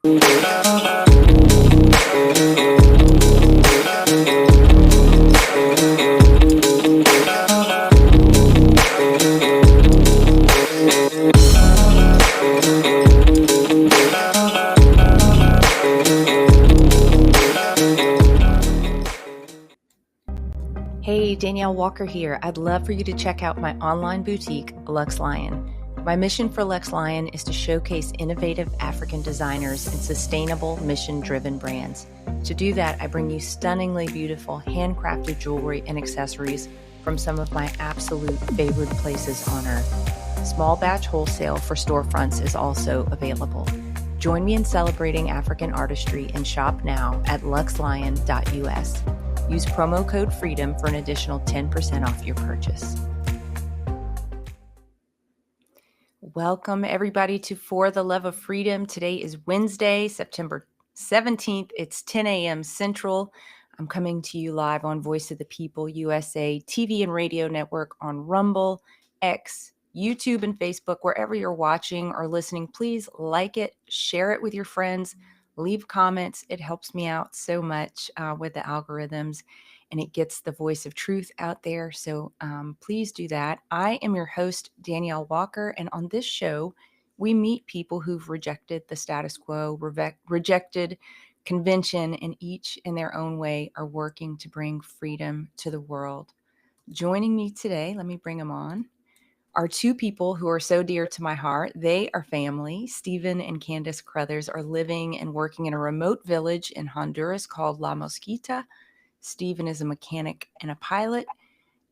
Hey, Danielle Walker here. I'd love for you to check out my online boutique, Lux Lion. My mission for Lux Lion is to showcase innovative African designers and sustainable mission-driven brands. To do that, I bring you stunningly beautiful handcrafted jewelry and accessories from some of my absolute favorite places on earth. Small batch wholesale for storefronts is also available. Join me in celebrating African artistry and shop now at luxlion.us. Use promo code FREEDOM for an additional 10% off your purchase. Welcome, everybody, to For the Love of Freedom. Today is Wednesday, September 17th. It's 10 a.m. Central. I'm coming to you live on Voice of the People USA TV and radio network on Rumble, X, YouTube, and Facebook. Wherever you're watching or listening, please like it, share it with your friends, leave comments. It helps me out so much with the algorithms, and it gets the voice of truth out there. So please do that. I am your host, Danielle Walker, and on this show, we meet people who've rejected the status quo, rejected convention, and each in their own way are working to bring freedom to the world. Joining me today, let me bring them on, are two people who are so dear to my heart. They are family. Stephen and Candace Crothers are living and working in a remote village in Honduras called La Mosquita. Stephen is a mechanic and a pilot,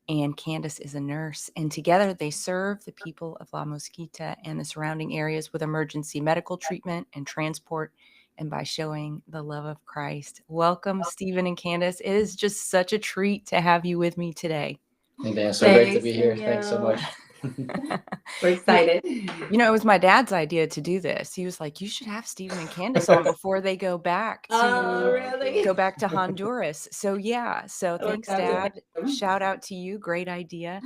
and Candace is a nurse. And together they serve the people of La Mosquita and the surrounding areas with emergency medical treatment and transport, and by showing the love of Christ. Welcome, Stephen and Candace. It is just such a treat to have you with me today. Hey Dan, so great to be here. Thanks so much. We're excited. You know, it was my dad's idea to do this. He was like, you should have Stephen and Candace on before they go back to Honduras. So yeah, so thanks, Dad. Shout out to you. Great idea.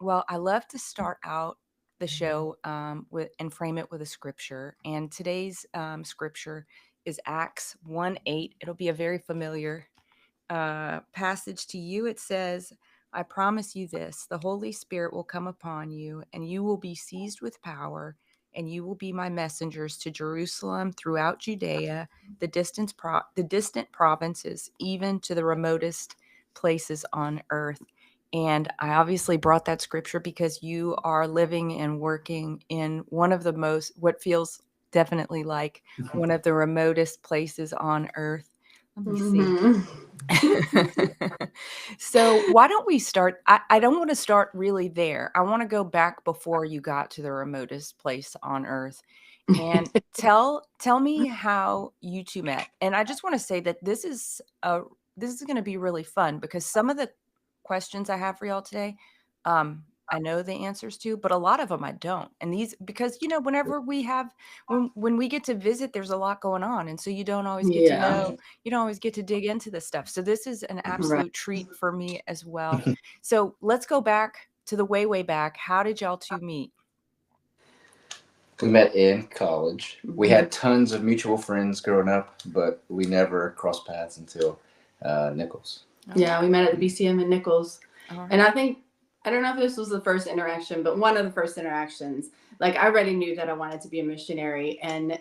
Well, I love to start out the show and frame it with a scripture. And today's scripture is Acts 1:8. It'll be a very familiar passage to you. It says, I promise you this, the Holy Spirit will come upon you, and you will be seized with power, and you will be my messengers to Jerusalem, throughout Judea, the distant provinces, even to the remotest places on earth. And I obviously brought that scripture because you are living and working in one of the most, what feels definitely like one of the remotest places on earth. Let me see. So why don't we start? I don't want to start really there. I want to go back before you got to the remotest place on earth, and tell me how you two met. And I just want to say that this is going to be really fun because some of the questions I have for y'all today, I know the answers to, but a lot of them I don't. And these, because, you know, whenever we have, when we get to visit, there's a lot going on. And so you don't always get to know, you don't always get to dig into this stuff. So this is an absolute treat for me as well. So let's go back to the way back. How did y'all two meet? We met in college. We had tons of mutual friends growing up, but we never crossed paths until Nichols. Okay. Yeah, we met at the BCM in Nichols. And I don't know if this was the first interaction, but one of the first interactions, like I already knew that I wanted to be a missionary. And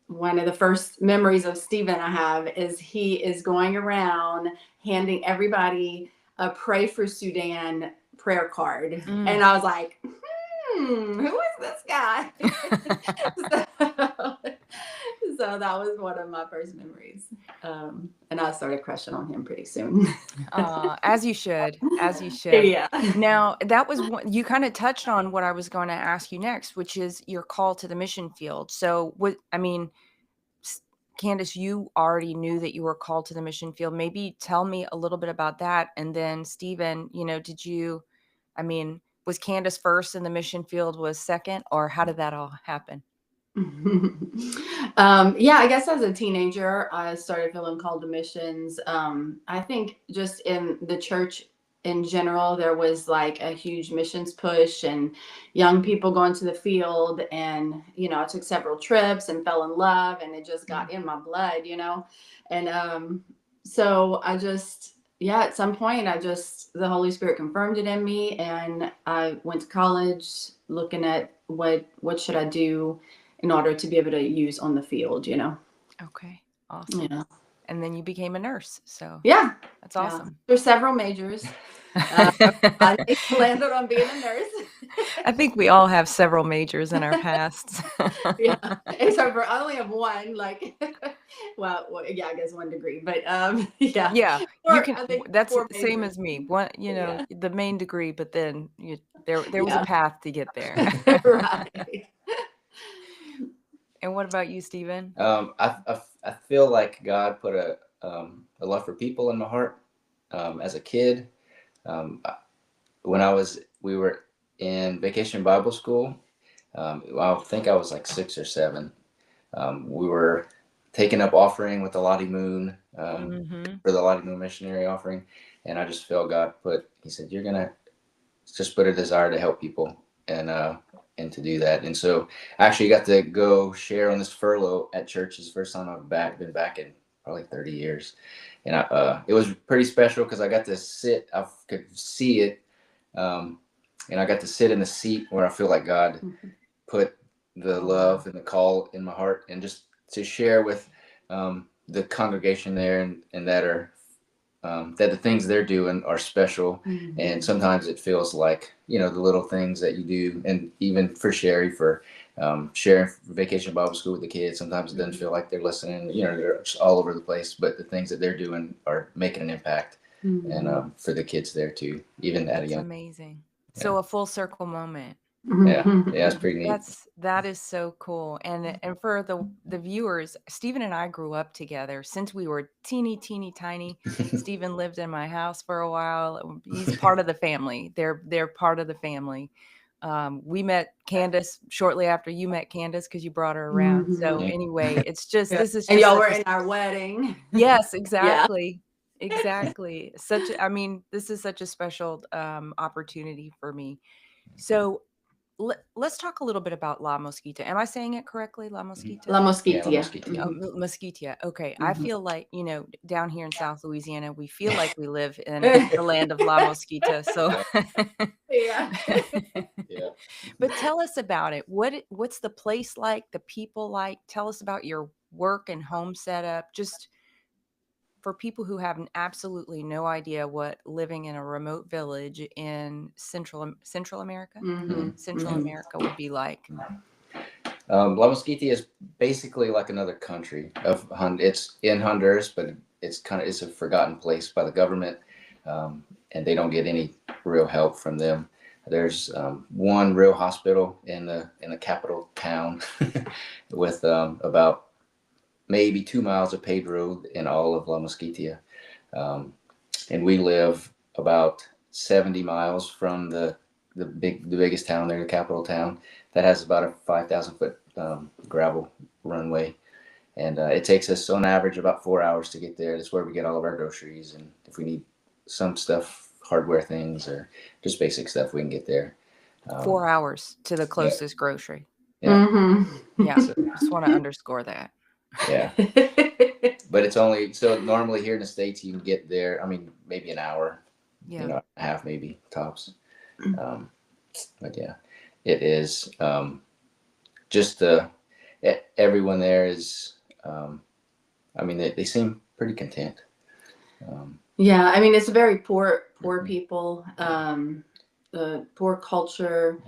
one of the first memories of Stephen I have is he is going around handing everybody a Pray for Sudan prayer card. And I was like, who is this guy? So that was one of my first memories. And I started crushing on him pretty soon. As you should. Yeah. Now, that was you kind of touched on what I was going to ask you next, which is your call to the mission field. So Candace, you already knew that you were called to the mission field. Maybe tell me a little bit about that. And then Stephen, was Candace first and the mission field was second, or how did that all happen? Yeah, I guess as a teenager, I started feeling called to missions. I think just in the church in general, there was like a huge missions push and young people going to the field. And, I took several trips and fell in love, and it just got in my blood, And so I just, at some point, the Holy Spirit confirmed it in me. And I went to college looking at what should I do in order to be able to use on the field, Okay. Awesome. Yeah. And then you became a nurse. So Yeah. that's awesome. There's several majors. I landed on being a nurse. I think we all have several majors in our pasts. Yeah, except for I only have one. Like, well, yeah, I guess 1 degree, but yeah. Yeah, Or, you can. I think That's 4 the same majors. as me. One, Yeah. the main degree, but then there was a path to get there. Right. And what about you, Stephen? I feel like God put a love for people in my heart as a kid. When we were in Vacation Bible School. I think I was like 6 or 7. We were taking up offering with the Lottie Moon for the Lottie Moon missionary offering, and I just felt God he said, you're gonna just put a desire to help people and to do that. And so I actually got to go share on this furlough at church. It's the first time I've been back in probably 30 years. And it was pretty special because I got to sit, I could see it. And I got to sit in the seat where I feel like God put the love and the call in my heart, and just to share with the congregation there and that the things they're doing are special. Mm-hmm. And sometimes it feels like, the little things that you do, and even for Sherry, for sharing Vacation Bible School with the kids, sometimes it doesn't feel like they're listening, they're just all over the place, but the things that they're doing are making an impact. Mm-hmm. And for the kids there too, even at a young. Amazing. So a full circle moment. Yeah, it's pretty neat. That is so cool. And for the viewers, Stephen and I grew up together since we were teeny tiny. Stephen lived in my house for a while. He's part of the family. They're part of the family. We met Candace shortly after you met Candace, because you brought her around. Mm-hmm. So anyway, it's just this is. And y'all were in our wedding. Yes, exactly. Yeah. Exactly. This is such a special opportunity for me. So let's talk a little bit about La Mosquita. Am I saying it correctly? La Mosquita? La Mosquita. Yeah, La Mosquita. Oh, Mosquita. Okay. Mm-hmm. I feel like, down here in South Louisiana, we feel like we live in the land of La Mosquita. So yeah. Yeah. But tell us about it. What's the place like? The people like? Tell us about your work and home setup. Just for people who have absolutely no idea what living in a remote village in Central America, America would be like. La Mosquita is basically like another country it's in Honduras, but it's a forgotten place by the government, and they don't get any real help from them. There's one real hospital in the capital town with about maybe 2 miles of paved road in all of La Mosquita. And we live about 70 miles from the biggest town there, the capital town, that has about a 5,000 foot gravel runway. And it takes us on average about 4 hours to get there. That's where we get all of our groceries. And if we need some stuff, hardware things, or just basic stuff, we can get there. 4 hours to the closest grocery. Yeah. Mm-hmm. Yeah. So, I just want to underscore that. Yeah. But it's only, so normally here in the States, you can get there, maybe an hour, a half, maybe tops. But yeah, it is just everyone there is, they seem pretty content. Yeah, it's a very poor people, poor culture.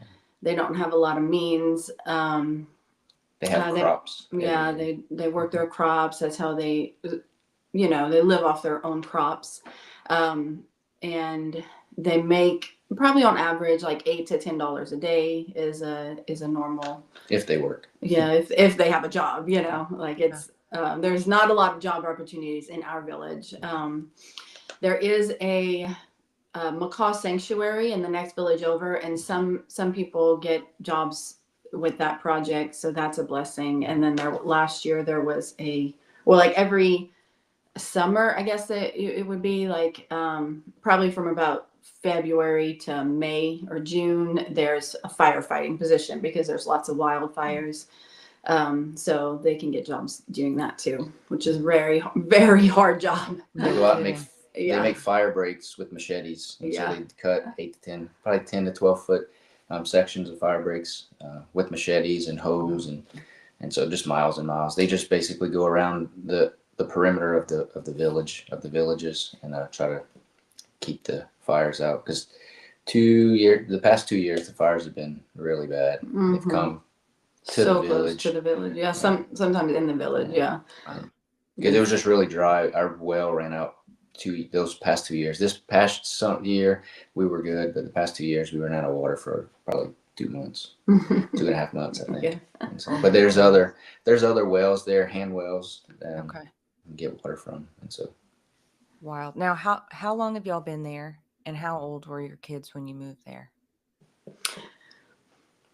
They don't have a lot of means. They have crops. Yeah, they work their crops. That's how they, they live off their own crops. And they make probably on average like $8 to $10 a day is a normal. If they work. Yeah, if they have a job, it's there's not a lot of job opportunities in our village. There is a macaw sanctuary in the next village over, and some people get jobs with that project, so that's a blessing. And then last year there was every summer, I guess it would be like probably from about February to May or June, there's a firefighting position because there's lots of wildfires. So they can get jobs doing that too, which is very, very hard job. They go out and Yeah. they make fire breaks with machetes. And Yeah. so they cut 8 to 10, probably 10 to 12 foot sections of fire breaks with machetes and hose and so just miles and miles. They just basically go around the perimeter of the villages and try to keep the fires out, because the past 2 years the fires have been really bad. They've come to the village. Close to the village. Yeah, sometimes in the village. Yeah. Because it was just really dry. Our well ran out those past 2 years. This past year we were good, but the past 2 years we ran out of water for probably 2 months, 2.5 months, I think. Yeah. So, but there's other wells there, hand wells that you get water from, and so. Wild. Now, how long have y'all been there, and how old were your kids when you moved there? A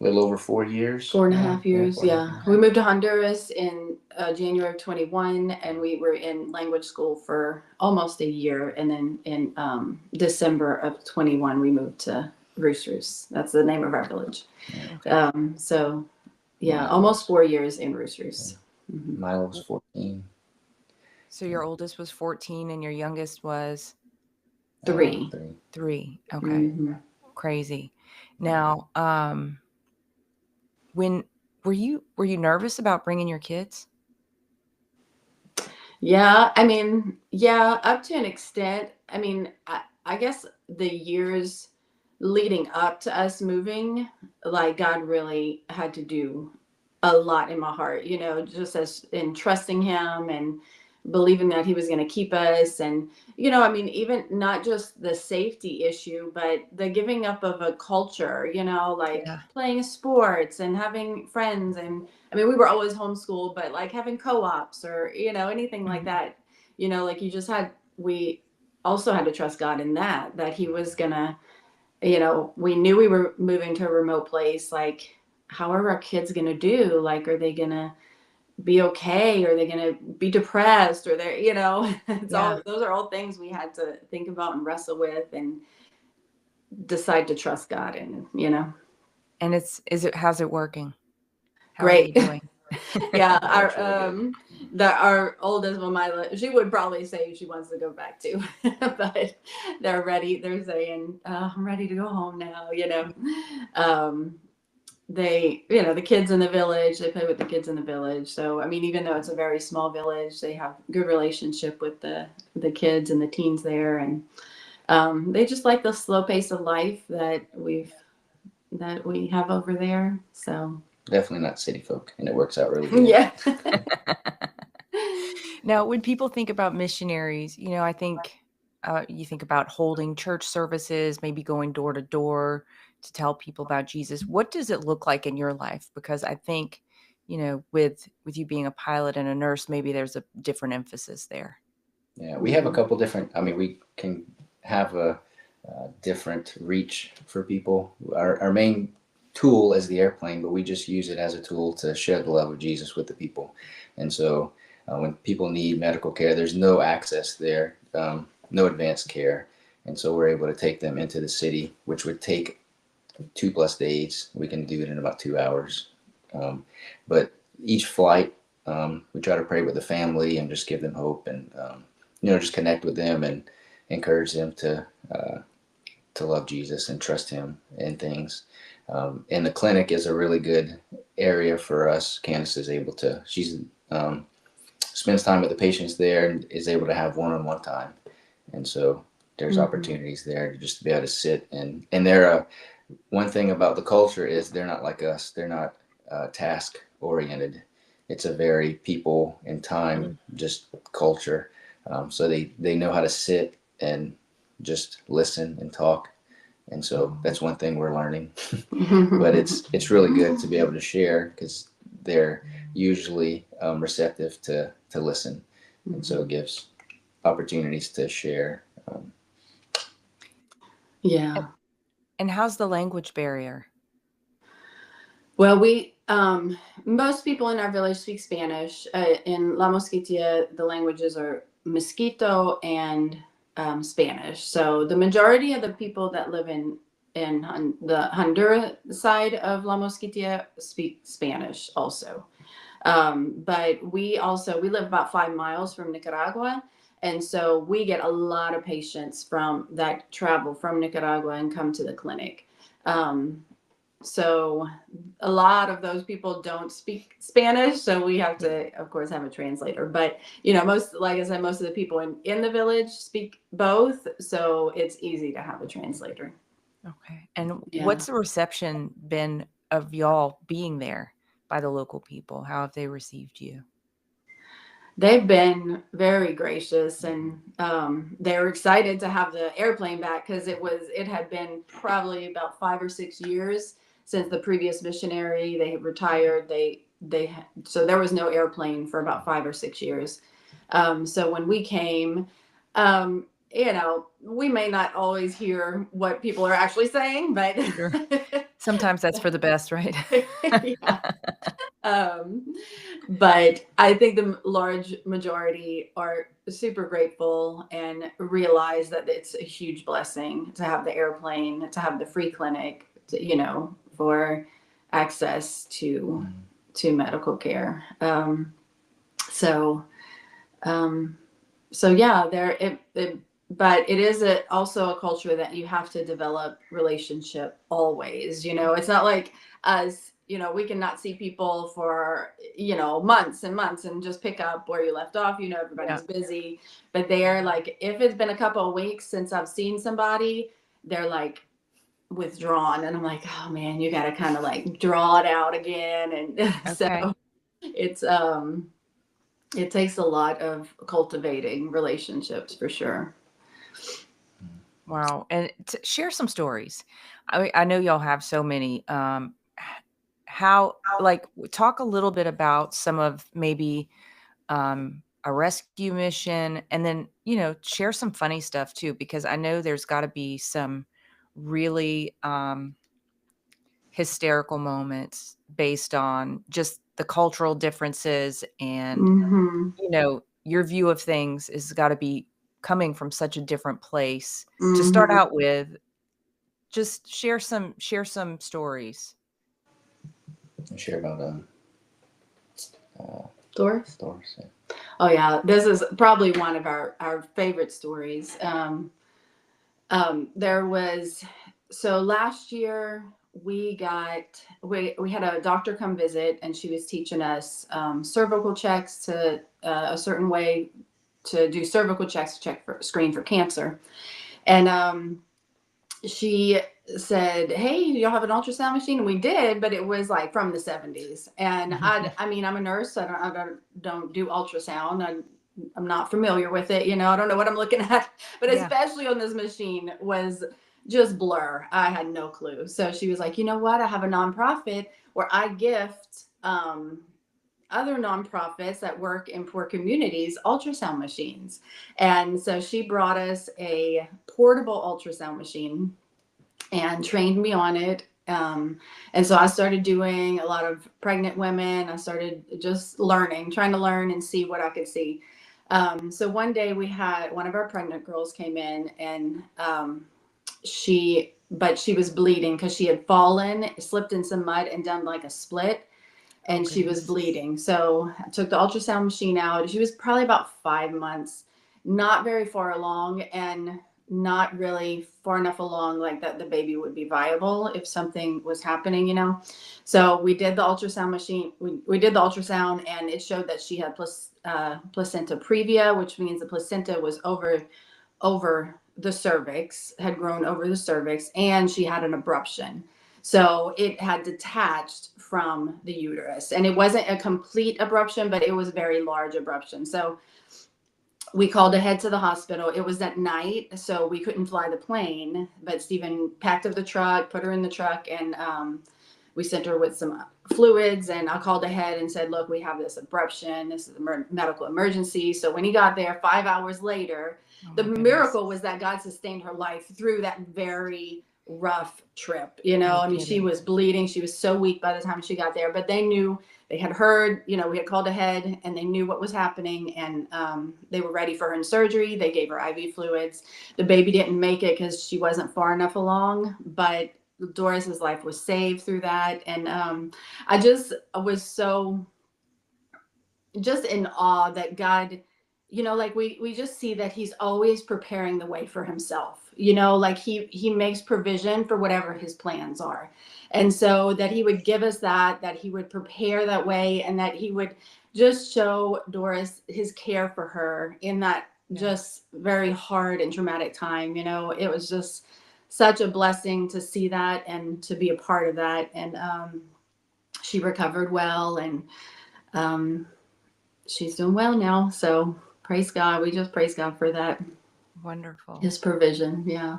little over 4 years. 4.5 years. Yeah. We moved to Honduras in January of 21, and we were in language school for almost a year. And then in December of 21, we moved to Roosters. That's the name of our village. Okay. So yeah, almost 4 years in Roosters. Mm-hmm. Milo was 14. So your oldest was 14 and your youngest was 3. 3. Okay. Mm-hmm. Crazy. Now, when were you nervous about bringing your kids? Yeah, I mean, yeah, up to an extent. I mean, I guess the years leading up to us moving, like God really had to do a lot in my heart, just as in trusting him and believing that he was going to keep us. And, I mean, even not just the safety issue, but the giving up of a culture, playing sports and having friends. And I mean, we were always homeschooled, but like having co-ops or, anything like that, we also had to trust God in that he was going to, we knew we were moving to a remote place. Like, how are our kids going to do? Like, are they going to be okay? Are they going to be depressed? Or they're, those are all things we had to think about and wrestle with and decide to trust God in, And how's it working? How Great. Are you doing? Yeah. Our oldest one, Mila, she would probably say she wants to go back too, but they're ready. They're saying, I'm ready to go home now, they, the kids in the village, they play with the kids in the village. So, I mean, even though it's a very small village, they have good relationship with the kids and the teens there. And they just like the slow pace of life that we have over there. So definitely not city folk, and it works out really good. Yeah. Now, when people think about missionaries, I think you think about holding church services, maybe going door to door to tell people about Jesus. What does it look like in your life? Because I think, with you being a pilot and a nurse, maybe there's a different emphasis there. Yeah, we have a couple different, we can have a different reach for people. Our main tool is the airplane, but we just use it as a tool to share the love of Jesus with the people. And so when people need medical care, there's no access there, no advanced care. And so we're able to take them into the city, which would take 2+ days. We can do it in about 2 hours. But each flight, we try to pray with the family and just give them hope and, just connect with them and encourage them to love Jesus and trust him in things. And the clinic is a really good area for us. Candace is able to, she spends time with the patients there and is able to have one-on-one time. And so there's opportunities there to just be able to sit and they're one thing about the culture is they're not like us. They're not task oriented. It's a very people and time just culture. So they know how to sit and just listen and talk. And so that's one thing we're learning. But it's really good to be able to share because they're usually receptive to listen. And so it gives opportunities to share. Yeah. And how's the language barrier? Well, we most people in our village speak Spanish. In La Mosquitia, the languages are Mosquito and Spanish. So the majority of the people that live in the Honduras side of La Mosquitia speak Spanish also. But we live about 5 miles from Nicaragua. And so we get a lot of patients from that travel from Nicaragua and come to the clinic. So a lot of those people don't speak Spanish, so we have to, of course, have a translator. But like I said, most of the people in the village speak both, so it's easy to have a translator. Okay. And what's the reception been of y'all being there by the local people? How have they received you? They've been very gracious, and they're excited to have the airplane back, because it had been probably about 5 or 6 years since the previous missionary. They retired. So there was no airplane for about 5 or 6 years. So when we came, we may not always hear what people are actually saying, but sure. Sometimes that's for the best, right? But I think the large majority are super grateful and realize that it's a huge blessing to have the airplane, to have the free clinic, for access to medical care. So yeah, but it is also a culture that you have to develop relationship always. It's not like us. We cannot see people for, months and months and just pick up where you left off. Everybody's busy, but they're like, if it's been a couple of weeks since I've seen somebody, they're like withdrawn. And I'm like, oh man, you got to kind of like draw it out again. And so it's, it takes a lot of cultivating relationships for sure. Wow. And share some stories. I know y'all have so many. Talk a little bit about some of maybe a rescue mission, and then, share some funny stuff too, because I know there's got to be some really hysterical moments based on just the cultural differences and, your view of things has got to be coming from such a different place. To start out with, just share some stories. Share about Doris. Yeah. Oh yeah, this is probably one of our favorite stories. There was, so last year we had a doctor come visit, and she was teaching us cervical checks, to a certain way to do cervical checks to screen for cancer. And she said, hey, y'all have an ultrasound machine? And we did, but it was like from the 70s. And I mean, I'm a nurse. So I don't do ultrasound. I'm not familiar with it. I don't know what I'm looking at, but especially on this machine was just blur. I had no clue. So she was like, you know what? I have a nonprofit where I gift other nonprofits that work in poor communities ultrasound machines. And so she brought us a portable ultrasound machine and trained me on it. And so I started doing a lot of pregnant women. I started just trying to learn and see what I could see. So one day we had one of our pregnant girls came in, and she was bleeding because she had fallen, slipped in some mud, and done like a split. And she was bleeding. So I took the ultrasound machine out. She was probably about 5 months, not very far along, and not really far enough along like that the baby would be viable if something was happening, So we did the ultrasound machine. We did the ultrasound, and it showed that she had placenta previa, which means the placenta was over the cervix, had grown over the cervix, and she had an abruption. So it had detached from the uterus, and it wasn't a complete abruption, but it was a very large abruption. So we called ahead to the hospital. It was at night, so we couldn't fly the plane, but Stephen packed up the truck, put her in the truck, and we sent her with some fluids. And I called ahead and said, look, we have this abruption. This is a medical emergency. So when he got there 5 hours later, the miracle was that God sustained her life through that very rough trip. I mean, she was bleeding. She was so weak by the time she got there, but they knew they had heard, we had called ahead and they knew what was happening, and they were ready for her in surgery. They gave her IV fluids. The baby didn't make it because she wasn't far enough along, but Doris's life was saved through that. And I just was so just in awe that God, like we just see that he's always preparing the way for himself, like he makes provision for whatever his plans are. And so that he would give us that he would prepare that way, and that he would just show Doris his care for her in that just very hard and traumatic time. It was just such a blessing to see that and to be a part of that. And she recovered well, and she's doing well now. So praise God. We just praise God for that. Wonderful. His provision. Yeah.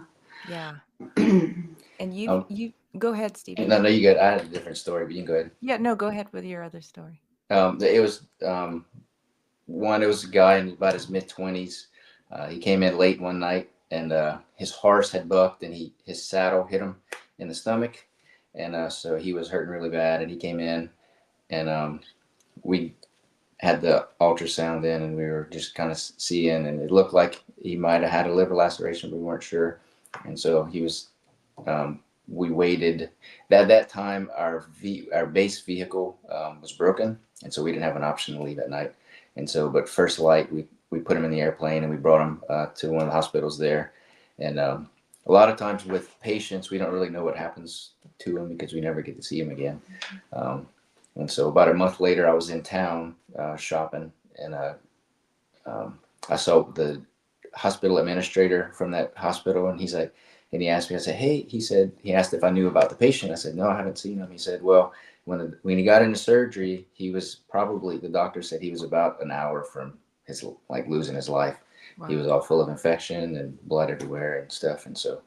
Yeah. And you go ahead, Steve. No, you good. I had a different story, but you can go ahead. Yeah, no, go ahead with your other story. It was it was a guy in about his mid-20s. He came in late one night, and his horse had bucked, and his saddle hit him in the stomach, and so he was hurting really bad. And he came in, and we had the ultrasound in, and we were just kind of seeing, and it looked like he might have had a liver laceration, but we weren't sure. And so he was. We waited. At that time, our base vehicle was broken, and so we didn't have an option to leave at night. And so, but First Light, we put him in the airplane, and we brought him to one of the hospitals there. And a lot of times with patients, we don't really know what happens to them because we never get to see him again. And so about a month later, I was in town shopping, and I saw the hospital administrator from that hospital, and he's like, and he asked me, I said, hey, he asked if I knew about the patient. I said, no, I haven't seen him. He said, well, when he got into surgery, he was probably, the doctor said he was about an hour from losing his life. Wow. He was all full of infection and blood everywhere and stuff. And so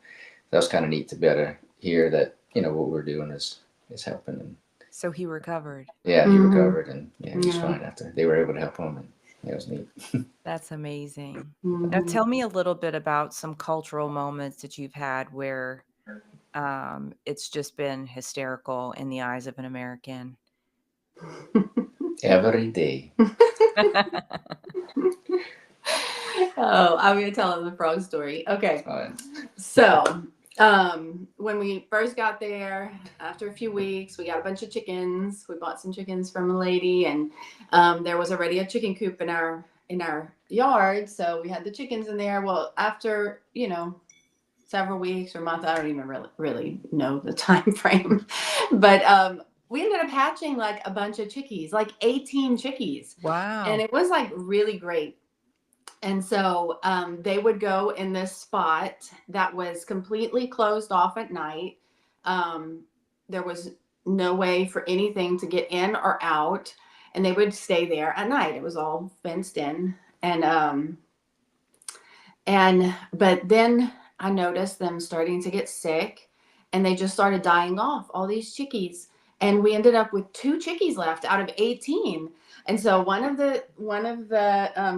that was kind of neat to be able to hear that, what we're doing is helping. And so he recovered. Yeah, he recovered, and he was fine after. They were able to help him, and it was neat. That's amazing. Now tell me a little bit about some cultural moments that you've had where it's just been hysterical in the eyes of an American. Every day. Oh, I'm going to tell them the frog story. Okay. So when we first got there, after a few weeks, we got a bunch of chickens. We bought some chickens from a lady, and there was already a chicken coop in our yard. So we had the chickens in there. Well, after, several weeks or months, I don't even really know the time frame, but we ended up hatching like a bunch of chickies, like 18 chickies. Wow. And it was like really great. And so they would go in this spot that was completely closed off at night. There was no way for anything to get in or out, and they would stay there at night. It was all fenced in. But then I noticed them starting to get sick, and they just started dying off, all these chickies. And we ended up with 2 chickies left out of 18. And so one of the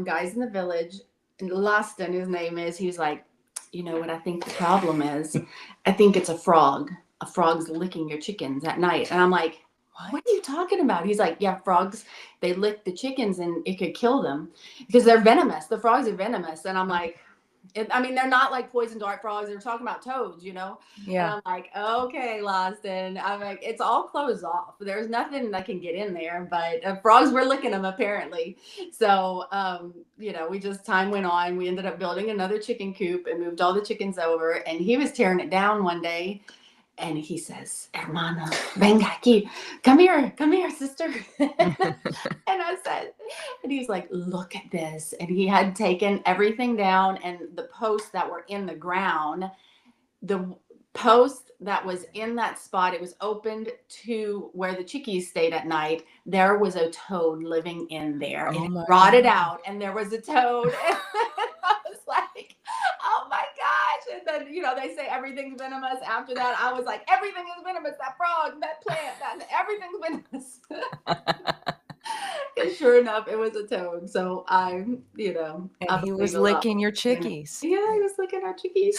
guys in the village, Laston, his name is, he was like, you know what I think the problem is? I think it's a frog. A frog's licking your chickens at night. And I'm like, what are you talking about? He's like, yeah, frogs, they lick the chickens and it could kill them because they're venomous. The frogs are venomous. And I'm like, they're not like poison dart frogs. They're talking about toads, Yeah. And I'm like, okay, Laston. I'm like, it's all closed off. There's nothing that can get in there, but frogs were licking them apparently. So, time went on. We ended up building another chicken coop and moved all the chickens over. And he was tearing it down one day. And he says, hermana, venga aquí. Come here, sister. And I said, and he's like, look at this. And he had taken everything down, and the posts that were in the ground, the post that was in that spot, it was opened to where the chickies stayed at night. There was a toad living in there. And it rotted out, and there was a toad. And I was like, oh my gosh. And then, they say everything's venomous. After that, I was like, everything is venomous. That frog, that plant, everything's venomous. And sure enough, it was a toad. So And he was licking your chickies. Yeah, he was licking our chickies.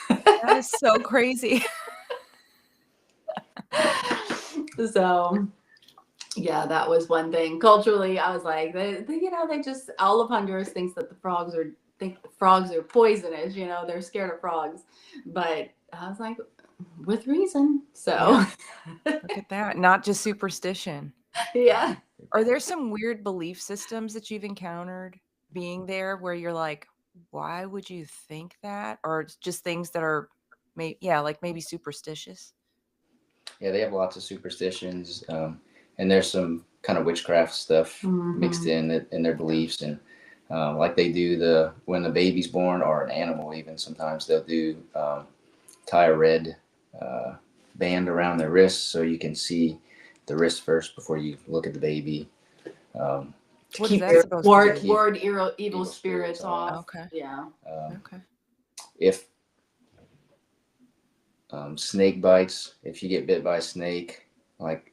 That is so crazy. So, Yeah, that was one thing. Culturally, I was like, they just all of Honduras thinks that think the frogs are poisonous. They're scared of frogs, but I was like, with reason. So, Look at that. Not just superstition. yeah. Are there some weird belief systems that you've encountered being there where you're like, why would you think that? Or it's just things that are like maybe superstitious? Yeah, they have lots of superstitions, and there's some kind of witchcraft stuff mixed in their beliefs, and like they do when the baby's born or an animal, even sometimes they'll do tie a red band around their wrists so you can see the wrist first before you look at the baby. What's that supposed to do? Ward evil spirits off. Okay. Yeah. Okay. If snake bites, if you get bit by a snake, like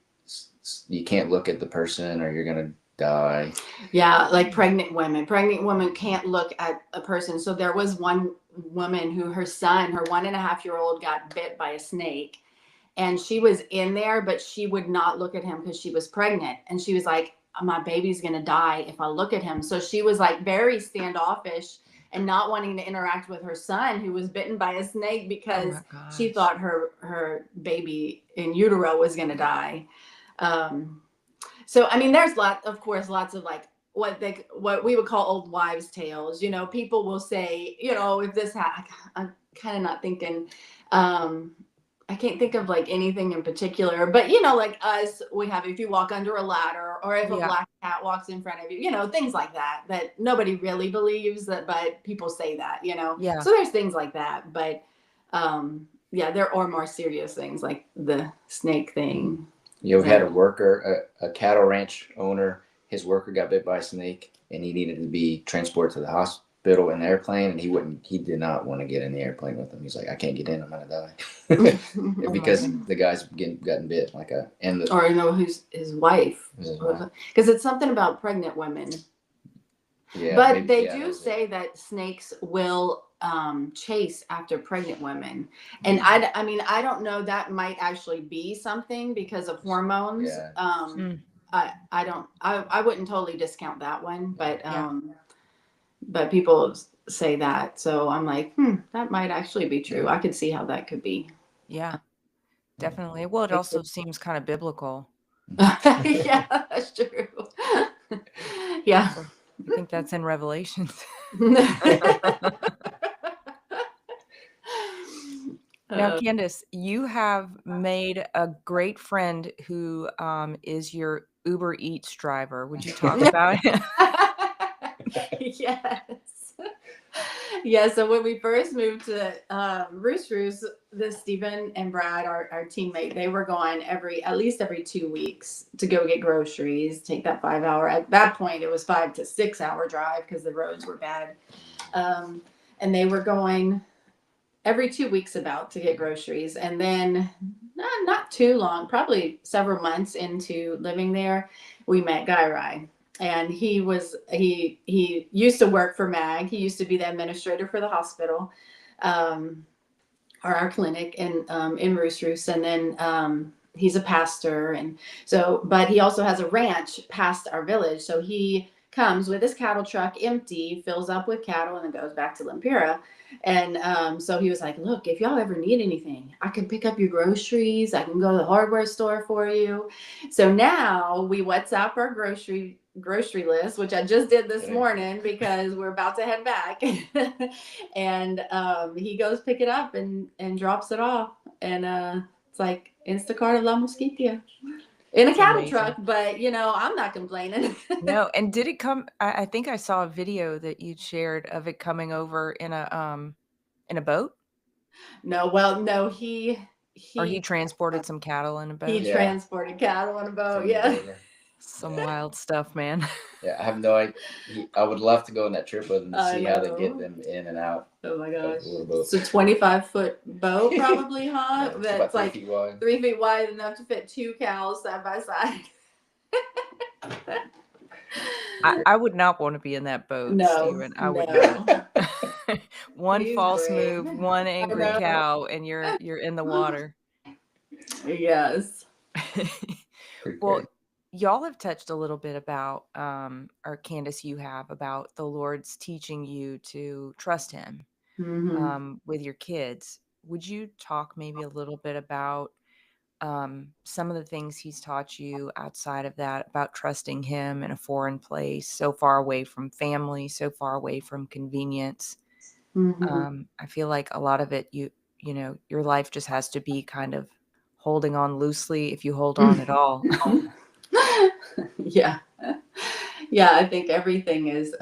you can't look at the person or you're gonna die. Yeah, like pregnant women can't look at a person. So there was one woman who her 1.5-year-old got bit by a snake, and she was in there, but she would not look at him because she was pregnant, and she was like, my baby's gonna die if I look at him. So she was like very standoffish and not wanting to interact with her son who was bitten by a snake because she thought her baby in utero was gonna die. So I mean, there's lots of like what we would call old wives' tales. People will say, if this I'm kind of not thinking. I can't think of like anything in particular, but like us, we have if you walk under a ladder or if a black cat walks in front of you, things like that nobody really believes that, but people say that, Yeah. So there's things like that, but there are more serious things like the snake thing. We've had a worker, a cattle ranch owner, his worker got bit by a snake and he needed to be transported to the hospital in the airplane, and he did not want to get in the airplane with him. He's like, I can't get in, I'm gonna die. Because the guy's gotten bit who's his wife, because it's something about pregnant women. Yeah, but they do say that snakes will chase after pregnant women, and I mean, I don't know, that might actually be something because of hormones. I wouldn't totally discount that one, but people say that, so I'm like, that might actually be true. I could see how that could be. Yeah, definitely. Well, it also seems kind of biblical. Yeah, that's true. Yeah, I think that's in Revelations. Now, Candace, you have made a great friend who is your Uber Eats driver. Would you talk about it? Yes. Yeah, so when we first moved to Roost, Stephen and Brad, our teammate, they were going at least every 2 weeks to go get groceries, take that 5 hour. At that point, it was 5 to 6 hour drive because the roads were bad. And they were going every 2 weeks about to get groceries. And then not too long, probably several months into living there, we met Guy Rai. And he used to work for MAG. He used to be the administrator for the hospital, or our clinic in Roost. And then he's a pastor. And so, but he also has a ranch past our village. So he comes with his cattle truck empty, fills up with cattle, and then goes back to Lempira. And so he was like, look, if y'all ever need anything, I can pick up your groceries. I can go to the hardware store for you. So now we WhatsApp our grocery list, which I just did this morning because we're about to head back. And he goes pick it up and drops it off. And it's like Instacart of La Mosquitia. In a cattle truck, but I'm not complaining. No, and did it come? I think I saw a video that you shared of it coming over in a boat. No, he transported some cattle in a boat. He transported cattle in a boat. Yeah, some wild stuff, man. Yeah, I have no idea. I would love to go on that trip with them to see how they get them in and out. Oh my gosh. It's a 25-foot boat, probably, huh? Yeah, that's like 3 feet wide. 3 feet wide, enough to fit 2 cows side by side. I would not want to be in that boat, Stephen. I would not. One false move, one angry cow, and you're in the water. Yes. Well, y'all have touched a little bit about, or Candace, you have, about the Lord's teaching you to trust him with your kids. Would you talk maybe a little bit about some of the things he's taught you outside of that, about trusting him in a foreign place, so far away from family, so far away from convenience? I feel like a lot of it, you know, your life just has to be kind of holding on loosely, if you hold on at all. Yeah. Yeah, I think everything is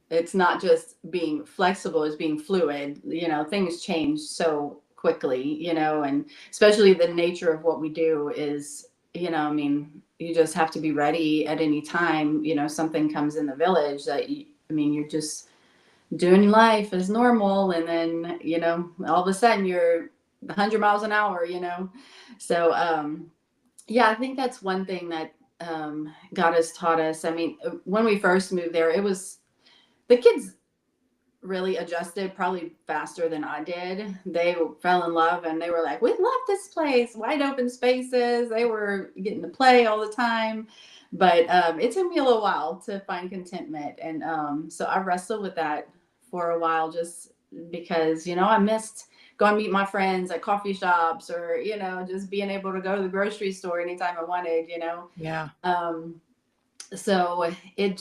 it's not just being flexible, it's being fluid. You know, things change so quickly, you know, and especially the nature of what we do is, you know, I mean, you just have to be ready at any time, you know, something comes in the village that you, I mean, you're just doing life as normal, and then, you know, all of a sudden you're 100 miles an hour, you know. So yeah, I think that's one thing that God has taught us. I mean, when we first moved there, it was the kids really adjusted probably faster than I did. They fell in love and they were like, we love this place, wide open spaces. They were getting to play all the time. But it took me a little while to find contentment. And so I wrestled with that for a while just because, you know, I missed going to meet my friends at coffee shops, or, you know, just being able to go to the grocery store anytime I wanted, you know. Yeah. So it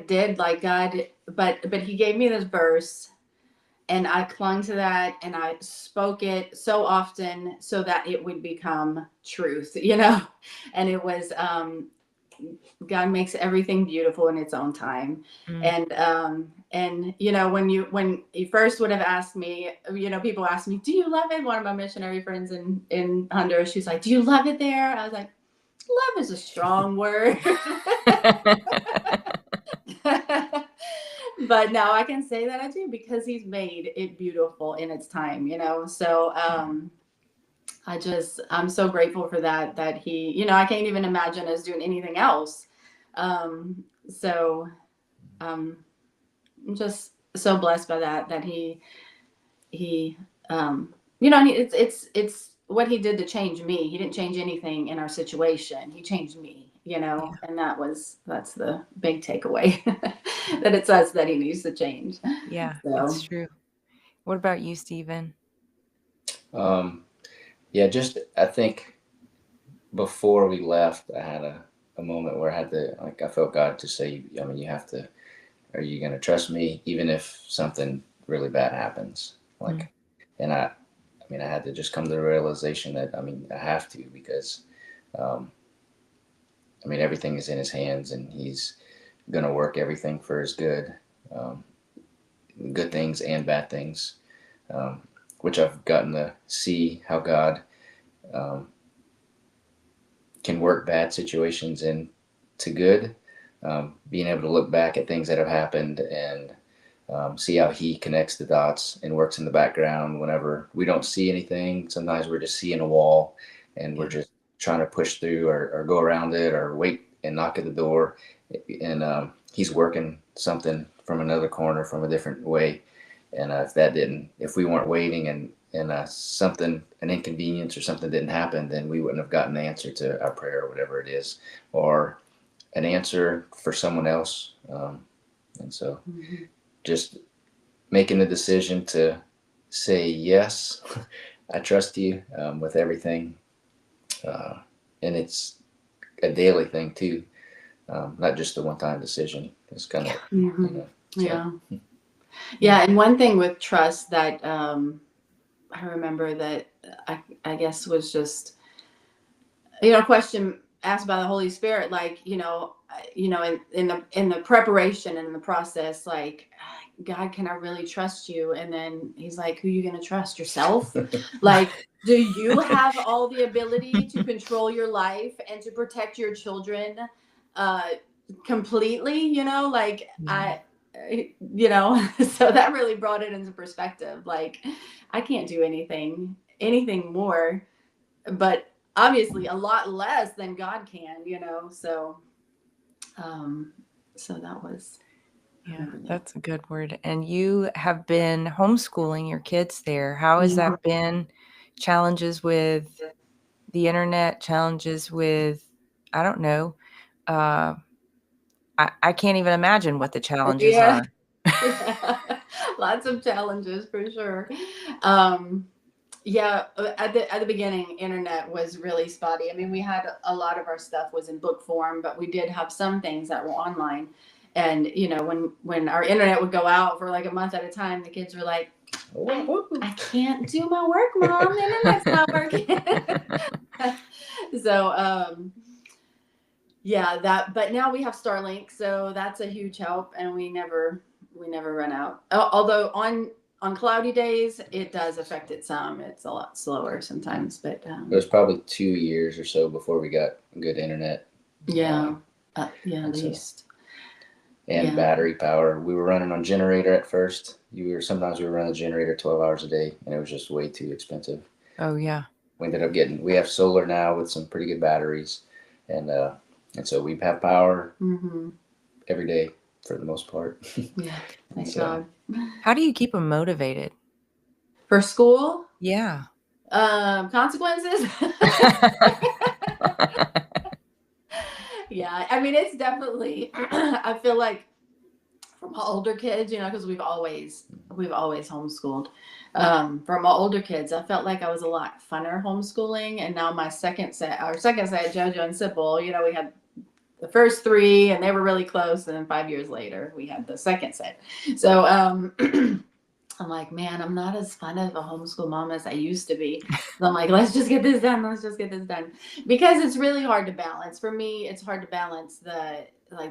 did, like, God, but he gave me this verse, and I clung to that and I spoke it so often so that it would become truth, you know. And it was God makes everything beautiful in its own time. And you know, when you first would have asked me, you know, people ask me, do you love it? One of my missionary friends in Honduras, she's like, do you love it there? I was like, love is a strong word. But now I can say that I do, because he's made it beautiful in its time, you know. So I'm so grateful for that he, you know, I can't even imagine us doing anything else. So I'm just so blessed by that he you know, it's what he did to change me. He didn't change anything in our situation. He changed me, you know. Yeah. And that's the big takeaway, that it's us that he needs to change. Yeah, So. it's true. What about you, Stephen? Yeah, just I think before we left, I had a moment where I had to, like, I felt God to say, I mean, you have to, are you going to trust me even if something really bad happens? Like, and I mean, I had to just come to the realization that, I mean, I have to, because, I mean, everything is in his hands and he's going to work everything for his good, good things and bad things, which I've gotten to see how God can work bad situations into good. Being able to look back at things that have happened and see how he connects the dots and works in the background whenever we don't see anything. Sometimes we're just seeing a wall and we're just trying to push through or go around it or wait and knock at the door. And he's working something from another corner, from a different way. And if we weren't waiting and something, an inconvenience or something didn't happen, then we wouldn't have gotten the answer to our prayer or whatever it is, or an answer for someone else. And so just making the decision to say, yes, I trust you with everything. And it's a daily thing too, not just a one-time decision. It's kind of, you know, so. Yeah. And one thing with trust that I remember that I guess was just, you know, a question asked by the Holy Spirit, like, you know, in the preparation and in the process, like, God, can I really trust you? And then he's like, who are you going to trust? Yourself? Like, do you have all the ability to control your life and to protect your children completely? You know, like, you know, so that really brought it into perspective. Like, I can't do anything more, but obviously a lot less than God can, you know. So so that was, that's a good word. And you have been homeschooling your kids there. How has that been? Challenges with the internet, challenges with, I don't know, I can't even imagine what the challenges Yeah. are. Yeah. Lots of challenges for sure. Yeah, at the beginning, internet was really spotty. I mean, we had a lot of our stuff was in book form, but we did have some things that were online. And when our internet would go out for like a month at a time, the kids were like, I can't do my work, Mom. The internet's not working. So yeah, but now we have Starlink, so that's a huge help, and we never run out. Although on cloudy days, it does affect it some. It's a lot slower sometimes, but it was probably 2 years or so before we got good internet. Yeah, at least. And battery power. We were running on generator at first. Sometimes we were running the generator 12 hours a day, and it was just way too expensive. Oh yeah. We have solar now with some pretty good batteries, and so we have power every day for the most part. Yeah, thank God. How do you keep them motivated for school? Yeah. Consequences. Yeah, I mean, it's definitely. I feel like from older kids, because we've always homeschooled. From my older kids, I felt like I was a lot funner homeschooling, and now our second set, JoJo and Sybil, we had the first three, and they were really close, and then 5 years later, we had the second set. So I'm like, man, I'm not as fun of a homeschool mom as I used to be. So I'm like, let's just get this done. Because it's really hard to balance. For me, it's hard to balance the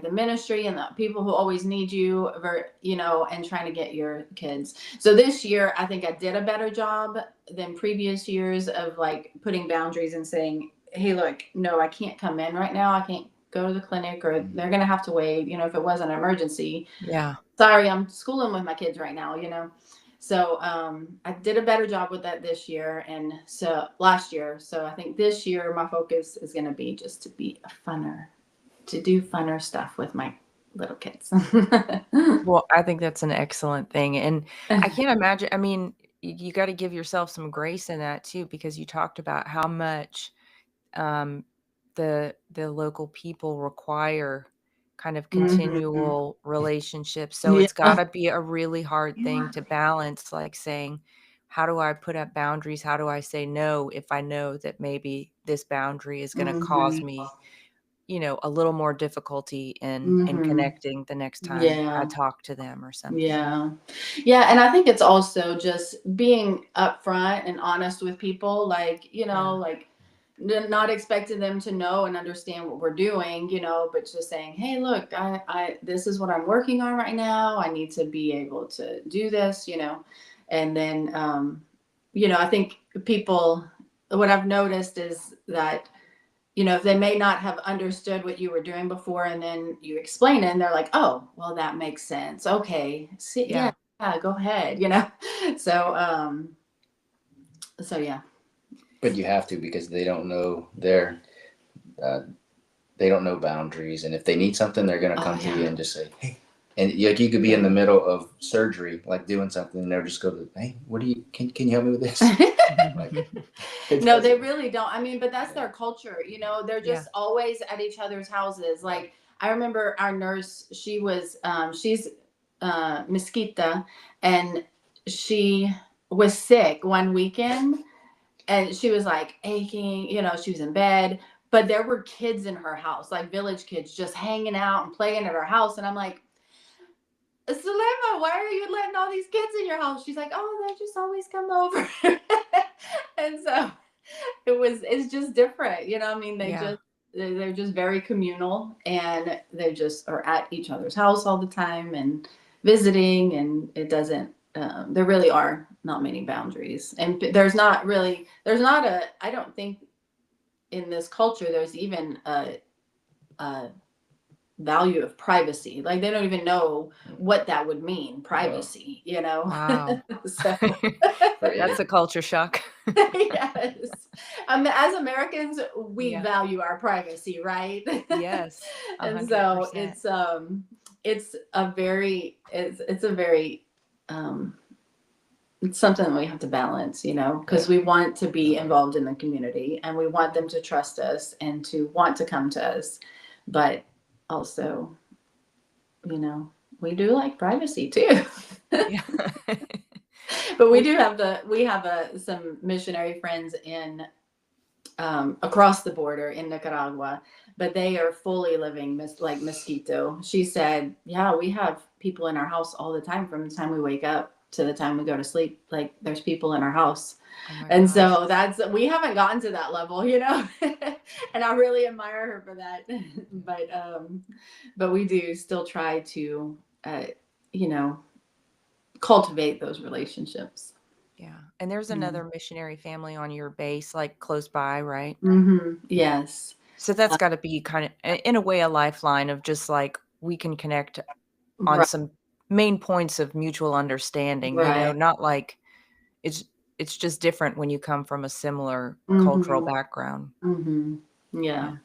ministry and the people who always need you, and trying to get your kids. So this year, I think I did a better job than previous years of like putting boundaries and saying, hey, look, no, I can't come in right now. I can't go to the clinic, or they're going to have to wait, if it was an emergency. Yeah. Sorry, I'm schooling with my kids right now, So I did a better job with that this year, and so last year. So I think this year my focus is going to be just to be to do funner stuff with my little kids. Well, I think that's an excellent thing. And I can't imagine, I mean, you got to give yourself some grace in that too, because you talked about how much the local people require kind of continual relationships. So it's got to be a really hard thing to balance, like saying, how do I put up boundaries? How do I say no if I know that maybe this boundary is going to cause me, a little more difficulty in connecting the next time I talk to them or something. Yeah. And I think it's also just being upfront and honest with people, like, like not expecting them to know and understand what we're doing, but just saying, hey, look, I this is what I'm working on right now. I need to be able to do this, and then, I think what I've noticed is that, if they may not have understood what you were doing before, and then you explain it, and they're like, oh, well, that makes sense. Okay. Yeah, go ahead, So, yeah. But you have to, because they don't know they don't know boundaries, and if they need something, they're gonna come to you and just say, hey. And you could be in the middle of surgery, like doing something, and they'll just go to, hey, can you help me with this? No, they really don't. I mean, but that's their culture. They're just always at each other's houses. Like, I remember our nurse, she's Mesquita, and she was sick one weekend, and she was like aching, she was in bed, but there were kids in her house, like village kids, just hanging out and playing at her house. And I'm like, Sulema, why are you letting all these kids in your house? She's like, oh, they just always come over. And so it's just different. I mean, they're just very communal, and they just are at each other's house all the time and visiting, and it doesn't, there really are not many boundaries. And I don't think in this culture, there's even a value of privacy. Like, they don't even know what that would mean, privacy. Wow. So that's a culture shock. Yes. As Americans, we value our privacy, right? Yes. 100%. And so it's something that we have to balance, because we want to be involved in the community, and we want them to trust us and to want to come to us. but also, you know, we do like privacy too. Yeah. But we have some missionary friends in across the border in Nicaragua, but they are fully living like Mosquito. She said, yeah, we have people in our house all the time from the time we wake up to the time we go to sleep. Like there's people in our house. Oh my And gosh. so we haven't gotten to that level, you know. And I really admire her for that. But we do still try to you know, cultivate those relationships. Yeah. And there's another missionary family on your base, like close by, right? Mm-hmm. Yes. So that's got to be kind of, in a way, a lifeline of just like we can connect on Right. some main points of mutual understanding, you know, Right. not like it's it's just different when you come from a similar cultural Mm-hmm. background. Mm-hmm. Yeah. Yeah.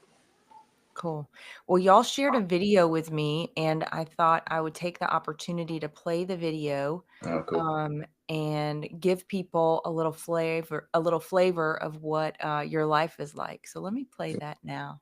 Cool. Well, y'all shared a video with me, and I thought I would take the opportunity to play the video, Oh, cool. and give people a little flavor of what your life is like. So let me play that now.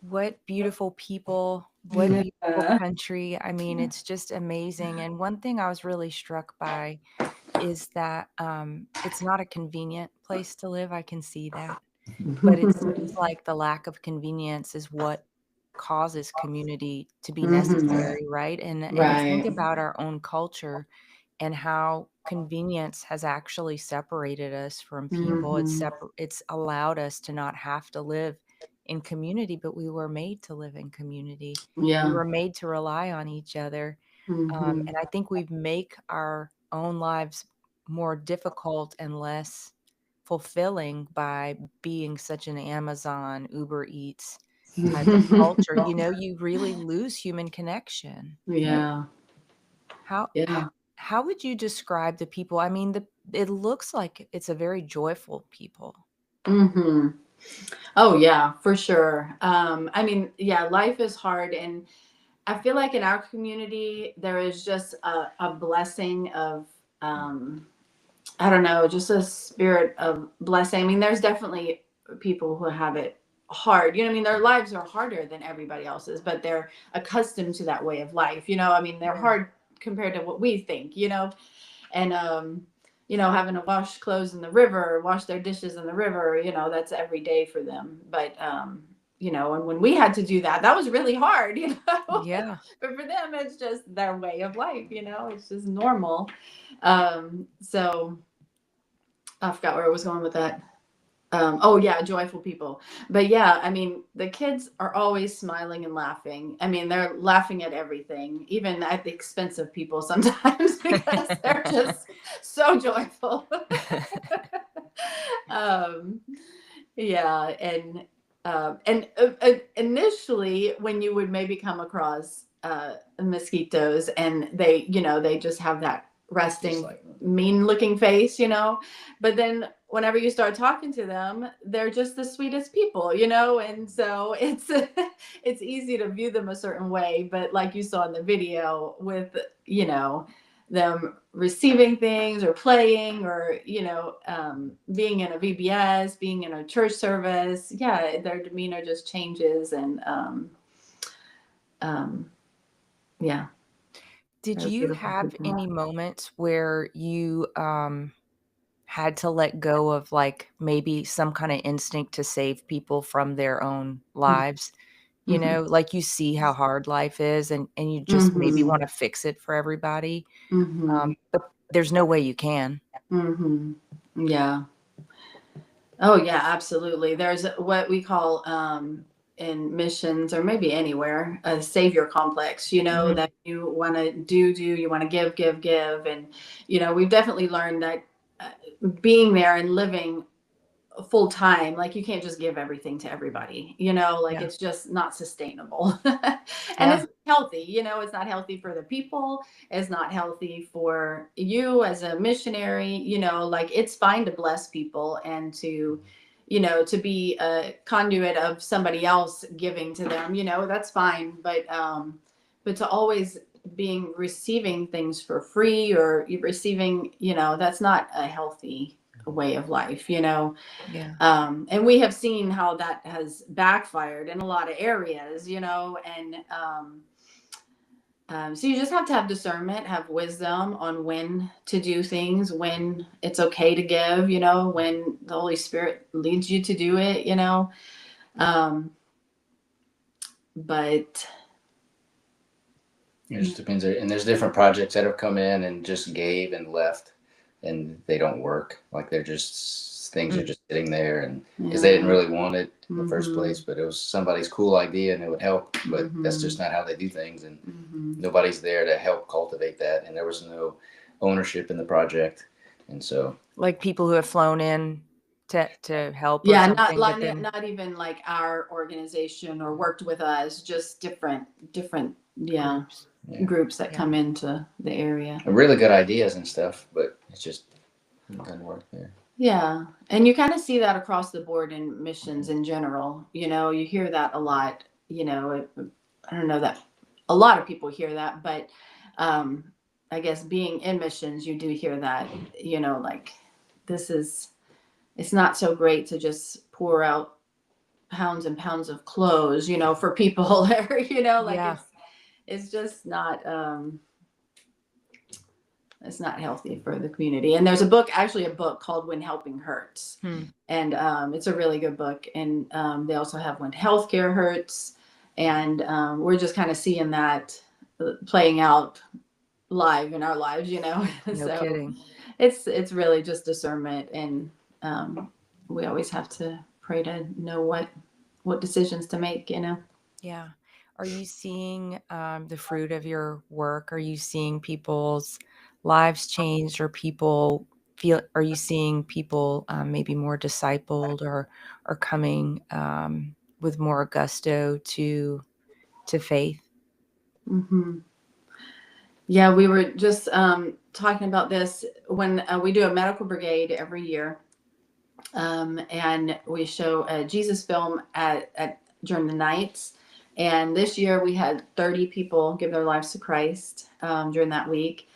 What beautiful people, what beautiful Yeah. country. I mean, it's just amazing. And one thing I was really struck by is that it's not a convenient place to live. I can see that. But it seems like the lack of convenience is what causes community to be necessary, right? And you think Right. about our own culture and how convenience has actually separated us from people. It's allowed us to not have to live in community, but we were made to live in community. We Yeah. were made to rely on each other. And I think we make our own lives more difficult and less fulfilling by being such an Amazon, Uber Eats type of culture. You know, you really lose human connection. Yeah. How Yeah. how would you describe the people? I mean, it looks like it's a very joyful people. Oh yeah, for sure. I mean, yeah, life is hard, and I feel like in our community there is just a blessing of I don't know, just a spirit of blessing. I mean, there's definitely people who have it hard. You know what I mean? Their lives are harder than everybody else's, but they're accustomed to that way of life. You know, I mean, they're hard compared to what we think, you know, and, you know, having to wash clothes in the river, wash their dishes in the river, you know, that's every day for them. But, you know, and when we had to do that, that was really hard, you know. Yeah. But for them, it's just their way of life, you know, it's just normal. So I forgot where I was going with that. Oh yeah, joyful people. But yeah, I mean, the kids are always smiling and laughing. I mean, they're laughing at everything, even at the expense of people sometimes because they're just so joyful. um, yeah, and initially, when you would maybe come across mosquitoes, and they, you know, they just have that resting, mean looking face, you know, but then whenever you start talking to them, they're just the sweetest people, you know, and so it's it's easy to view them a certain way. But like you saw in the video with, you know, them receiving things or playing or, you know, being in a VBS, being in a church service, yeah, their demeanor just changes. And yeah. Did you have any moments where you had to let go of like maybe some kind of instinct to save people from their own lives? You know, like you see how hard life is, and you just maybe want to fix it for everybody. But there's no way you can. Yeah. Oh yeah, absolutely. There's what we call in missions, or maybe anywhere, a savior complex, you know, that you want to you want to give. And, you know, we've definitely learned that being there and living full time, like you can't just give everything to everybody, you know, like it's just not sustainable. And it's healthy, you know, it's not healthy for the people, it's not healthy for you as a missionary, you know, like it's fine to bless people and to, you know, to be a conduit of somebody else giving to them, you know, that's fine. But to always being receiving things for free, or receiving, you know, that's not a healthy way of life, you know. Yeah. And we have seen how that has backfired in a lot of areas, you know. And so you just have to have discernment, have wisdom on when to do things, when it's okay to give, you know, when the Holy Spirit leads you to do it, you know. But it just depends. And there's different projects that have come in and just gave and left, and they don't work. Like they're just, things are just sitting there, and because they didn't really want it in the first place, but it was somebody's cool idea and it would help. But that's just not how they do things, and nobody's there to help cultivate that. And there was no ownership in the project, and so like people who have flown in to help. Yeah, or something, not then, not even like our organization or worked with us, just different groups that come into the area. Really good ideas and stuff, but it doesn't work there. Yeah, and you kind of see that across the board in missions in general. You know, you hear that a lot. You know, I don't know that a lot of people hear that, but I guess being in missions, you do hear that. You know, like it's not so great to just pour out pounds and pounds of clothes, you know, for people. You know, like it's just not it's not healthy for the community. And there's a book called When Helping Hurts. And it's a really good book. And they also have When Healthcare Hurts. And we're just kind of seeing that playing out live in our lives, No so kidding. it's really just discernment. And we always have to pray to know what decisions to make, Yeah. Are you seeing the fruit of your work? Are you seeing people's lives changed, or are you seeing people maybe more discipled, or coming with more gusto to faith? Mm-hmm. Yeah, we were just talking about this when we do a medical brigade every year. And we show a Jesus film during the nights. And this year we had 30 people give their lives to Christ during that week.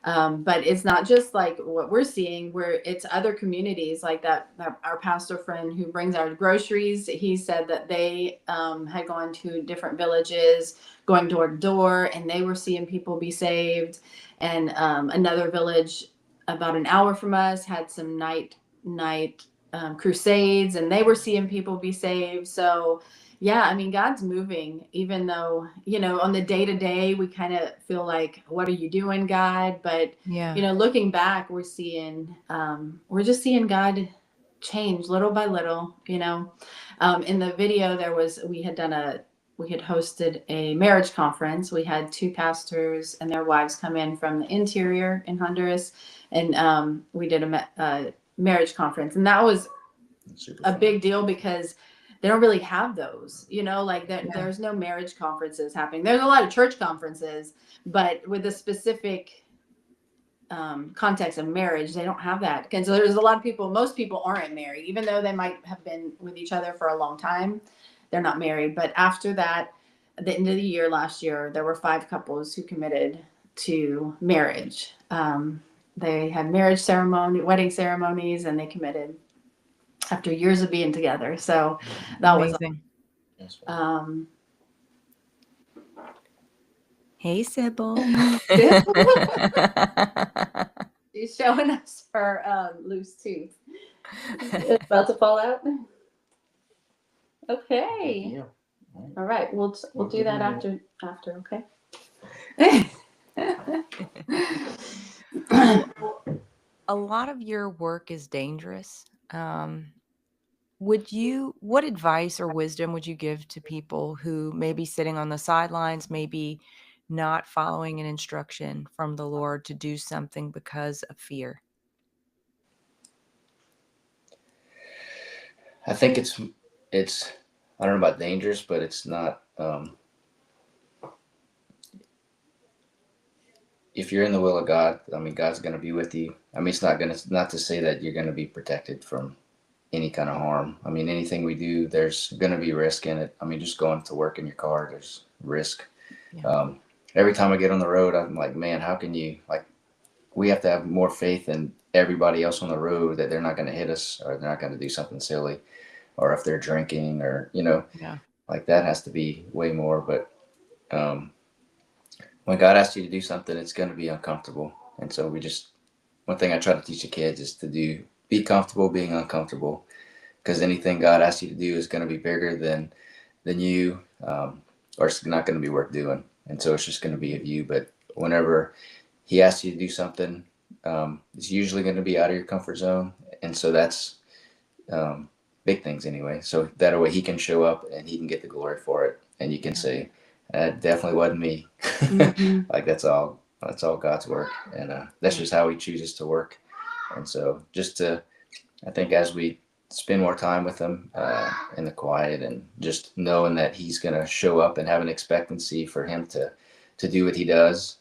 But it's not just like what we're seeing, where it's other communities like that. Our pastor friend who brings our groceries, he said that they had gone to different villages, going door to door, and they were seeing people be saved. And another village about an hour from us had some night crusades, and they were seeing people be saved. So yeah, I mean, God's moving, even though, on the day to day, we kind of feel like, what are you doing, God? But, Yeah. Looking back, we're just seeing God change little by little, in the video, we had hosted a marriage conference. We had 2 pastors and their wives come in from the interior in Honduras, and we did a marriage conference, and that was a big deal because they don't really have those, there's no marriage conferences happening. There's a lot of church conferences, but with the specific context of marriage, they don't have that. And so there's a lot of most people aren't married, even though they might have been with each other for a long time. They're not married. But after that, at the end of the year, last year, there were 5 couples who committed to marriage. They had wedding ceremonies, and they committed after years of being together. So that Amazing. was Hey, Sybil. She's showing us her loose tooth. It's about to fall out. Okay. Yeah. All right. We'll do that after. Okay. A lot of your work is dangerous. What advice or wisdom would you give to people who may be sitting on the sidelines, maybe not following an instruction from the Lord to do something because of fear? I think it's I don't know about dangerous, but it's not. If you're in the will of God, I mean, God's going to be with you. I mean, it's not to say that you're going to be protected from any kind of harm. I mean, anything we do, there's going to be risk in it. I mean, just going to work in your car, there's risk. Yeah. Every time I get on the road, I'm like, man, how can you, we have to have more faith in everybody else on the road that they're not going to hit us, or they're not going to do something silly, or if they're drinking, or, like that has to be way more. But when God asks you to do something, it's going to be uncomfortable. And so one thing I try to teach the kids is to be comfortable being uncomfortable, because anything God asks you to do is going to be bigger than you, or it's not going to be worth doing. And so it's just going to be of you. But whenever He asks you to do something, it's usually going to be out of your comfort zone. And so that's big things anyway. So that way He can show up and He can get the glory for it. And you can say, that definitely wasn't me. Mm-hmm. Like that's all God's work. And that's just how He chooses to work. And so I think as we spend more time with Him in the quiet, and just knowing that He's going to show up and have an expectancy for Him to do what He does,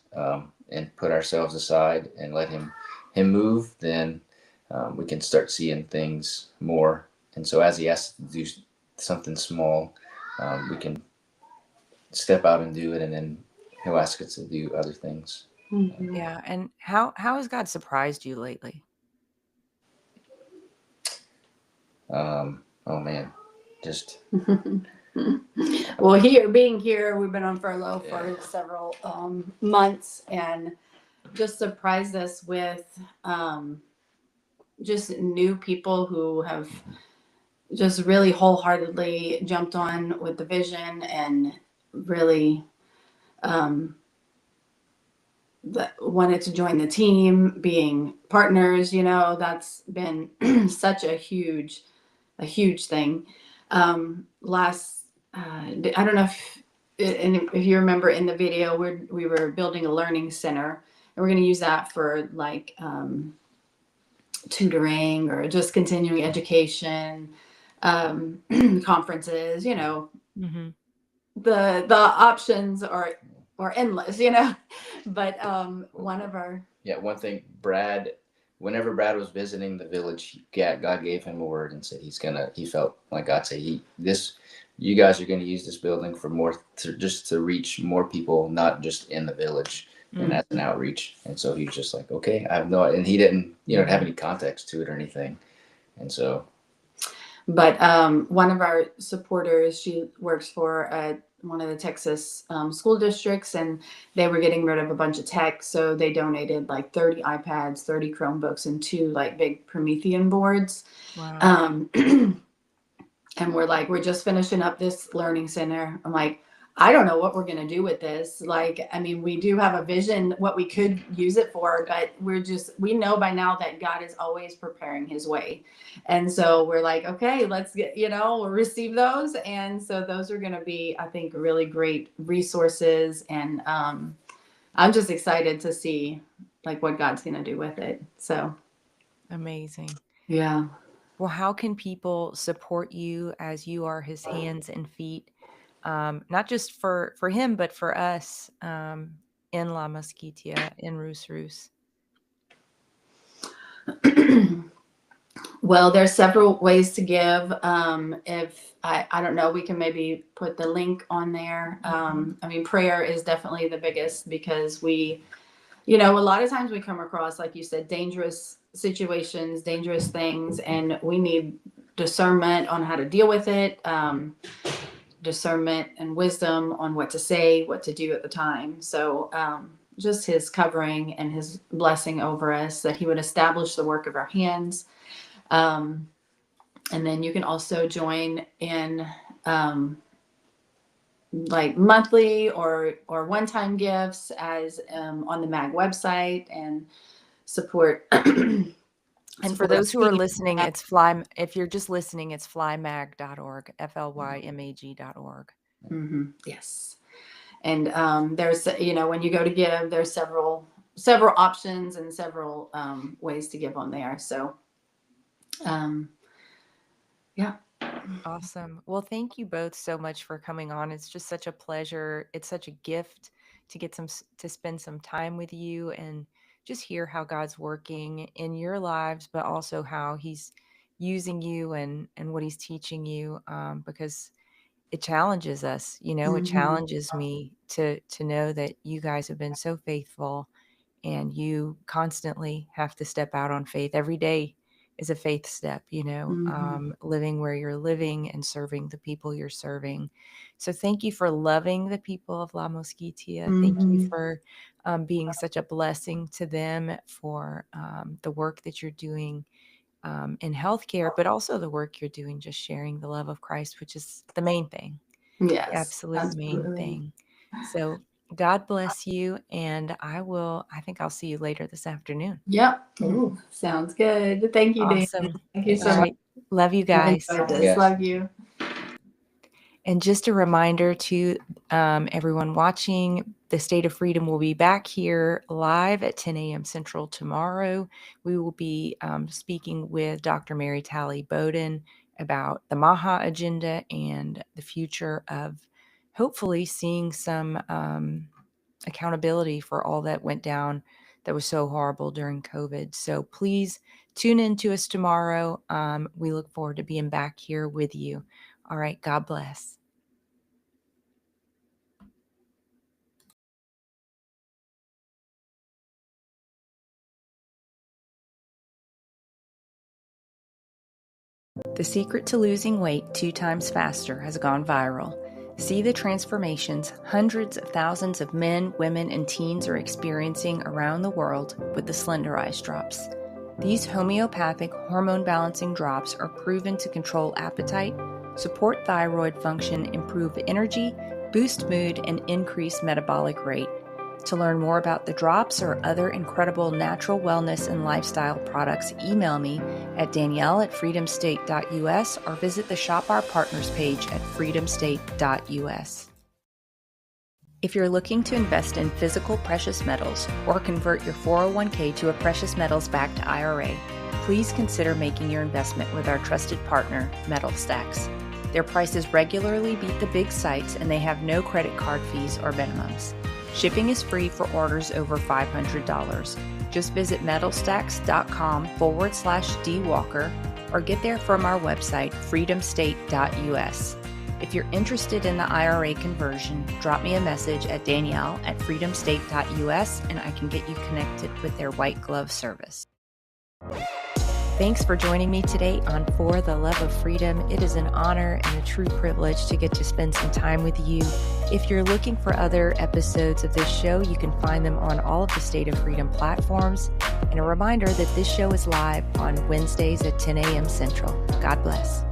and put ourselves aside and let Him move, then we can start seeing things more. And so as He asks to do something small, we can step out and do it, and then He'll ask us to do other things. Mm-hmm. Yeah. And how has God surprised you lately? Oh man, just Well, being here, we've been on furlough for several months, and just surprised us with just new people who have just really wholeheartedly jumped on with the vision and really wanted to join the team, being partners. That's been such a huge thing. I don't know if you remember in the video, we were building a learning center, and we're going to use that for like tutoring or just continuing education, conferences. Mm-hmm. The options are endless. But one thing, whenever Brad was visiting the village, God gave him a word and said he felt like God said, you guys are going to use this building for just to reach more people, not just in the village, and as an outreach. And so he was just like, okay, and he didn't, have any context to it or anything. And so. But one of our supporters, she works for one of the Texas school districts, and they were getting rid of a bunch of tech. So they donated like 30 iPads, 30 Chromebooks, and 2 like big Promethean boards. Wow. And we're just finishing up this learning center. I'm like, I don't know what we're going to do with this. Like, I mean, we do have a vision, what we could use it for, but we know by now that God is always preparing his way. And so we're like, okay, let's we'll receive those. And so those are going to be, I think, really great resources. And I'm just excited to see like what God's going to do with it. So. Amazing. Yeah. Well, how can people support you as you are his hands and feet? Not just for him, but for us in La Mosquitia, in Rus Rus. Well, there's several ways to give. If I don't know, we can maybe put the link on there. I mean, prayer is definitely the biggest, because a lot of times we come across, like you said, dangerous situations, dangerous things, and we need discernment on how to deal with it. Discernment and wisdom on what to say, what to do at the time. So just his covering and his blessing over us, that he would establish the work of our hands. And then you can also join in like monthly or one-time gifts as on the MAG website, and support. And for those who are listening, it's if you're just listening, it's flymag.org, FLYMAG.org. Mm-hmm. Yes. And there's, when you go to give, there's several options and several ways to give on there. So, yeah. Awesome. Well, thank you both so much for coming on. It's just such a pleasure. It's such a gift to spend some time with you and just hear how God's working in your lives, but also how he's using you and what he's teaching you, because it challenges us, it challenges me to know that you guys have been so faithful, and you constantly have to step out on faith. Every day is a faith step, living where you're living and serving the people you're serving. So thank you for loving the people of La Mosquitia. Thank you for being such a blessing to them, for the work that you're doing in healthcare, but also the work you're doing, just sharing the love of Christ, which is the main thing. Yes, the absolute main thing. So God bless you. And I think I'll see you later this afternoon. Yep. Ooh, sounds good. Thank you, Awesome. Dan. Thank you so much. Love you guys. Yes. Love you. And just a reminder to everyone watching, the State of Freedom will be back here live at 10 a.m. Central tomorrow. We will be speaking with Dr. Mary Talley Bowden about the MAHA agenda and the future of hopefully seeing some accountability for all that went down that was so horrible during COVID. So please tune in to us tomorrow. We look forward to being back here with you. All right. God bless. The secret to losing weight 2 times faster has gone viral. See the transformations hundreds of thousands of men, women, and teens are experiencing around the world with the Slender Eyes drops. These homeopathic hormone-balancing drops are proven to control appetite, support thyroid function, improve energy, boost mood, and increase metabolic rate. To learn more about the drops or other incredible natural wellness and lifestyle products, email me at danielle@freedomstate.us or visit the Shop Our Partners page at freedomstate.us. If you're looking to invest in physical precious metals or convert your 401k to a precious metals-backed IRA, please consider making your investment with our trusted partner, MetalStacks. Their prices regularly beat the big sites and they have no credit card fees or minimums. Shipping is free for orders over $500. Just visit metalstacks.com/dwalker or get there from our website, freedomstate.us. If you're interested in the IRA conversion, drop me a message at danielle@freedomstate.us and I can get you connected with their white glove service. Thanks for joining me today on For the Love of Freedom. It is an honor and a true privilege to get to spend some time with you. If you're looking for other episodes of this show, you can find them on all of the State of Freedom platforms. And a reminder that this show is live on Wednesdays at 10 a.m. Central. God bless.